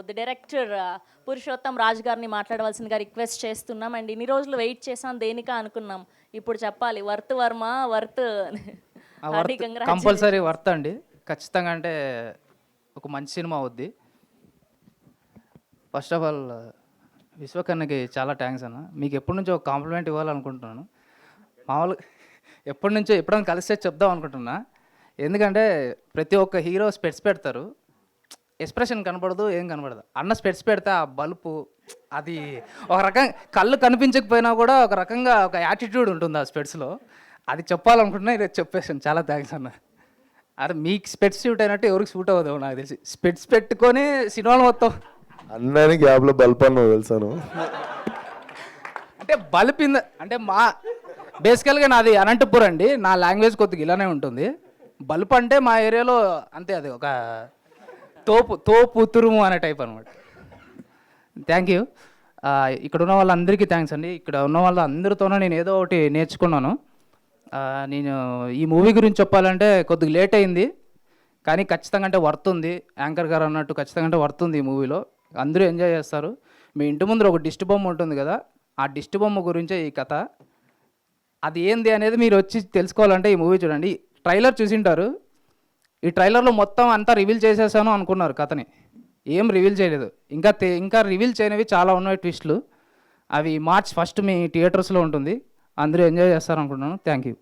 The director Purushottam Raj గారిని మాట్లాడవలసిందిగా request చేస్తున్నాం. అండ్ ఇన్ని రోజులు వెయిట్ చేసాం దేనికా అనుకున్నాం, ఇప్పుడు చెప్పాలి worth Varma worth compulsory worth అండి ఖచ్చితంగా. అంటే ఒక మంచి సినిమా అవుద్ది. ఫస్ట్ ఆఫ్ ఆల్ విశ్వకర్ణకి చాలా థ్యాంక్స్ అన్న. మీకు ఎప్పటి నుంచో ఒక కాంప్లిమెంట్ ఇవ్వాలనుకుంటున్నాను. మామూలుగా ఎప్పుడైనా కలిస్తే చెప్దాం అనుకుంటున్నా. ఎందుకంటే ప్రతి ఒక్క హీరో స్పెట్స్ పెడతారు, ఎక్స్ప్రెషన్ కనపడదు, ఏం కనపడదు. అన్న స్పెట్స్ పెడితే ఆ బల్పు అది ఒక రకంగా కళ్ళు కనిపించకపోయినా కూడా ఒక రకంగా ఒక యాటిట్యూడ్ ఉంటుంది ఆ స్పెట్స్లో. అది చెప్పాలనుకుంటున్నా, ఇది చెప్పేసాను. చాలా థ్యాంక్స్ అన్న. అరే మీకు స్పెట్స్ సూట్ అయినట్టు ఎవరికి సూట్ అవ్వదు నాకు తెలిసి. స్పెట్స్ పెట్టుకొని సినిమాలు మొత్తం అన్నాని గ్యాప్లో బల్బ్ అన్న తెలుసాను. అంటే బల్పింద అంటే మా బేసికల్గా నాది అనంతపూర్ అండి. నా లాంగ్వేజ్ కొద్దిగా ఇలానే ఉంటుంది. బల్బ్ అంటే మా ఏరియాలో అంతే, అది ఒక తోపు తురుము అనే టైప్ అనమాట. Thank you. ఇక్కడ ఉన్న వాళ్ళందరికీ థ్యాంక్స్ అండి. ఇక్కడ ఉన్న వాళ్ళందరితోనూ నేను ఏదో ఒకటి నేర్చుకున్నాను. నేను ఈ మూవీ గురించి చెప్పాలంటే కొద్దిగా లేట్ అయింది, కానీ ఖచ్చితంగా అంటే వర్త్ ఉంది. యాంకర్ గారు అన్నట్టు ఖచ్చితంగా అంటే వర్త్ ఉంది ఈ మూవీలో. అందరూ ఎంజాయ్ చేస్తారు. మీ ఇంటి ముందర ఒక దిష్టి బొమ్మ ఉంటుంది కదా, ఆ దిష్టి బొమ్మ గురించే ఈ కథ. అది ఏంది అనేది మీరు వచ్చి తెలుసుకోవాలంటే ఈ మూవీ చూడండి. ట్రైలర్ చూసింటారు. ఈ ట్రైలర్లో మొత్తం అంతా రివీల్ చేసేసాను అనుకున్నారు కథని. ఏం రివీల్ చేయలేదు. ఇంకా రివీల్ చేయనివి చాలా ఉన్నాయి ట్విస్టులు. అవి March 1 మీ థియేటర్స్లో ఉంటుంది. అందరూ ఎంజాయ్ చేస్తారనుకుంటున్నాను. Thank you.